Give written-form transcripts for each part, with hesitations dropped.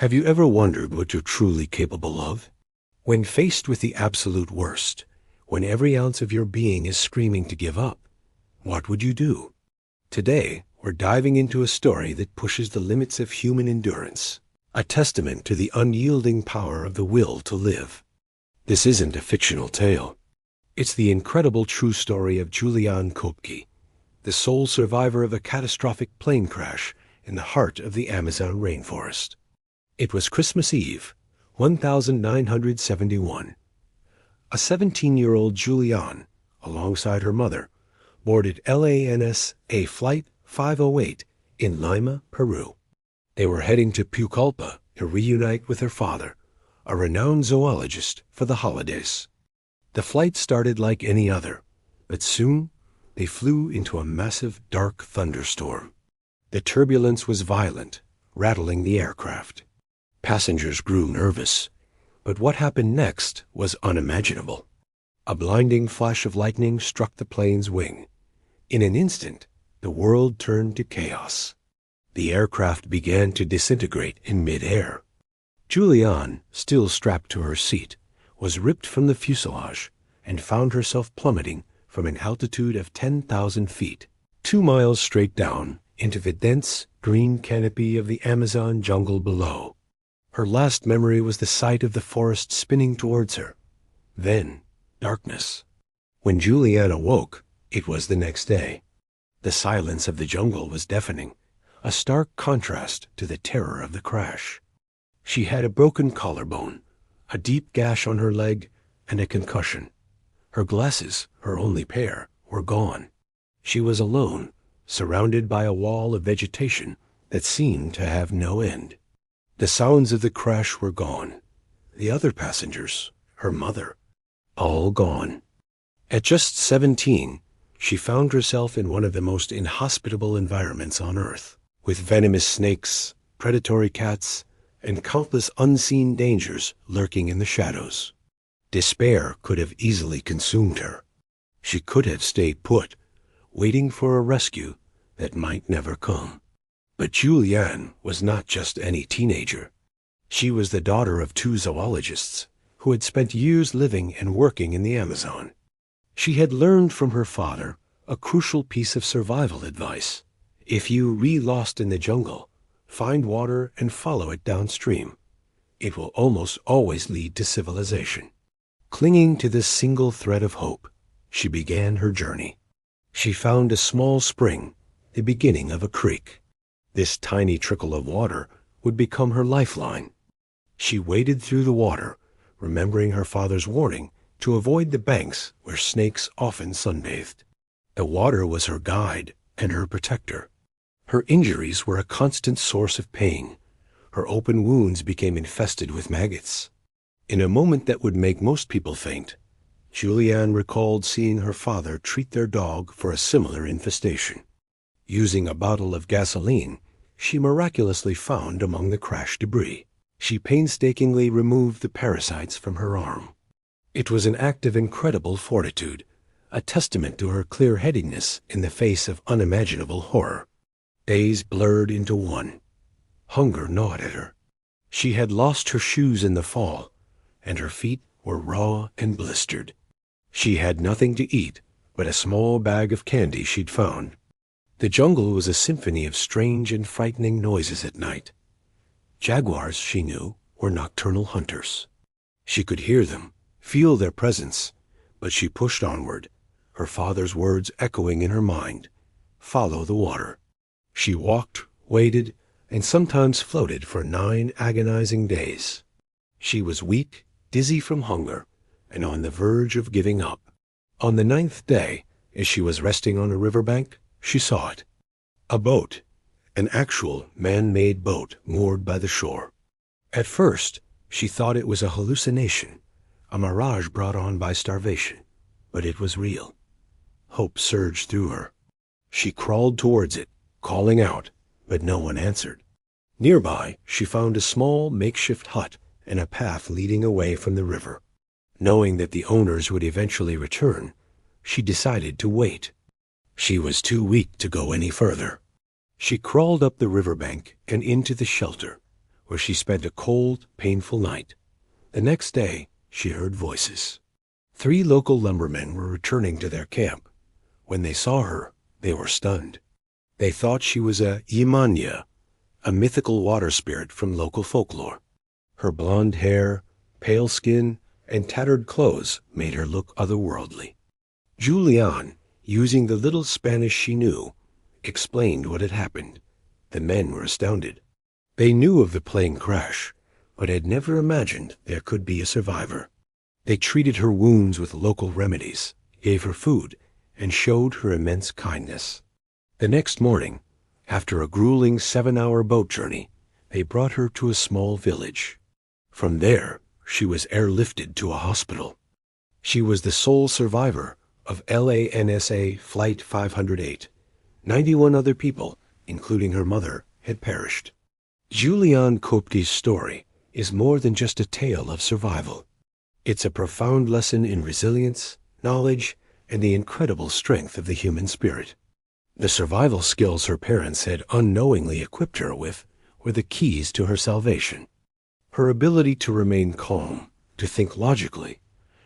Have you ever wondered what you're truly capable of? When faced with the absolute worst, when every ounce of your being is screaming to give up, what would you do? Today, we're diving into a story that pushes the limits of human endurance, a testament to the unyielding power of the will to live. This isn't a fictional tale. It's the incredible true story of Juliane Koepcke, the sole survivor of a catastrophic plane crash in the heart of the Amazon rainforest. It was Christmas Eve, 1971. A 17-year-old Juliane, alongside her mother, boarded LANSA Flight 508 in Lima, Peru. They were heading to Pucallpa to reunite with her father, a renowned zoologist, for the holidays. The flight started like any other, but soon they flew into a massive dark thunderstorm. The turbulence was violent, rattling the aircraft. Passengers grew nervous, but what happened next was unimaginable. A blinding flash of lightning struck the plane's wing. In an instant, the world turned to chaos. The aircraft began to disintegrate in mid-air. Juliane, still strapped to her seat, was ripped from the fuselage and found herself plummeting from an altitude of 10,000 feet, 2 miles straight down into the dense green canopy of the Amazon jungle below. Her last memory was the sight of the forest spinning towards her. Then, darkness. When Juliane awoke, it was the next day. The silence of the jungle was deafening, a stark contrast to the terror of the crash. She had a broken collarbone, a deep gash on her leg, and a concussion. Her glasses, her only pair, were gone. She was alone, surrounded by a wall of vegetation that seemed to have no end. The sounds of the crash were gone. The other passengers, her mother, all gone. At just 17, she found herself in one of the most inhospitable environments on Earth, with venomous snakes, predatory cats, and countless unseen dangers lurking in the shadows. Despair could have easily consumed her. She could have stayed put, waiting for a rescue that might never come. But Juliane was not just any teenager. She was the daughter of 2 zoologists who had spent years living and working in the Amazon. She had learned from her father a crucial piece of survival advice. If you re-lost in the jungle, find water and follow it downstream. It will almost always lead to civilization. Clinging to this single thread of hope, she began her journey. She found a small spring, the beginning of a creek. This tiny trickle of water would become her lifeline. She waded through the water, remembering her father's warning to avoid the banks where snakes often sunbathed. The water was her guide and her protector. Her injuries were a constant source of pain. Her open wounds became infested with maggots. In a moment that would make most people faint, Juliane recalled seeing her father treat their dog for a similar infestation. Using a bottle of gasoline she miraculously found among the crash debris, she painstakingly removed the parasites from her arm. It was an act of incredible fortitude, a testament to her clear-headedness in the face of unimaginable horror. Days blurred into one. Hunger gnawed at her. She had lost her shoes in the fall, and her feet were raw and blistered. She had nothing to eat but a small bag of candy she'd found. The jungle was a symphony of strange and frightening noises at night. Jaguars, she knew, were nocturnal hunters. She could hear them, feel their presence, but she pushed onward, her father's words echoing in her mind. Follow the water. She walked, waded, and sometimes floated for 9 agonizing days. She was weak, dizzy from hunger, and on the verge of giving up. On the 9th day, as she was resting on a riverbank, she saw it. A boat, an actual man-made boat moored by the shore. At first, she thought it was a hallucination, a mirage brought on by starvation, but it was real. Hope surged through her. She crawled towards it, calling out, but no one answered. Nearby, she found a small makeshift hut and a path leading away from the river. Knowing that the owners would eventually return, she decided to wait. She was too weak to go any further. She crawled up the riverbank and into the shelter, where she spent a cold, painful night. The next day, she heard voices. 3 local lumbermen were returning to their camp. When they saw her, they were stunned. They thought she was a Yimanya, a mythical water spirit from local folklore. Her blonde hair, pale skin, and tattered clothes made her look otherworldly. Juliane, using the little Spanish she knew, explained what had happened. The men were astounded. They knew of the plane crash, but had never imagined there could be a survivor. They treated her wounds with local remedies, gave her food, and showed her immense kindness. The next morning, after a grueling 7-hour boat journey, they brought her to a small village. From there, she was airlifted to a hospital. She was the sole survivor of LANSA Flight 508. 91 other people, including her mother, had perished. Juliane Koepcke's story is more than just a tale of survival. It's a profound lesson in resilience, knowledge, and the incredible strength of the human spirit. The survival skills her parents had unknowingly equipped her with were the keys to her salvation. Her ability to remain calm, to think logically,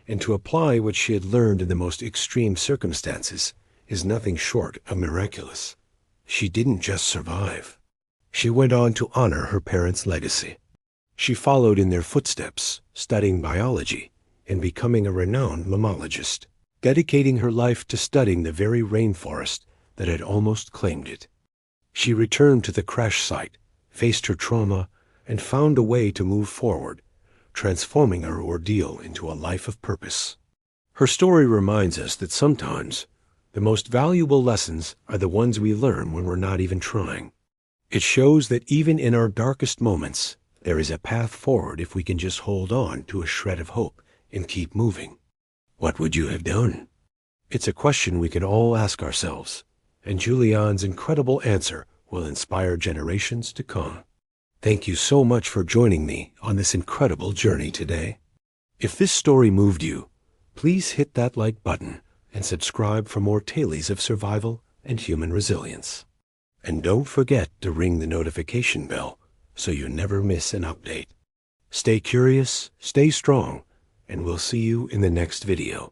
and to apply what she had learned in the most extreme circumstances is nothing short of miraculous. She didn't just survive. She went on to honor her parents' legacy. She followed in their footsteps, studying biology and becoming a renowned mammologist, dedicating her life to studying the very rainforest that had almost claimed it. She returned to the crash site, faced her trauma, and found a way to move forward, transforming her ordeal into a life of purpose. Her story reminds us that sometimes the most valuable lessons are the ones we learn when we're not even trying. It shows that even in our darkest moments, there is a path forward if we can just hold on to a shred of hope and keep moving. What would you have done? It's a question we can all ask ourselves, and Juliane's incredible answer will inspire generations to come. Thank you so much for joining me on this incredible journey today. If this story moved you, please hit that like button and subscribe for more tales of survival and human resilience. And don't forget to ring the notification bell so you never miss an update. Stay curious, stay strong, and we'll see you in the next video.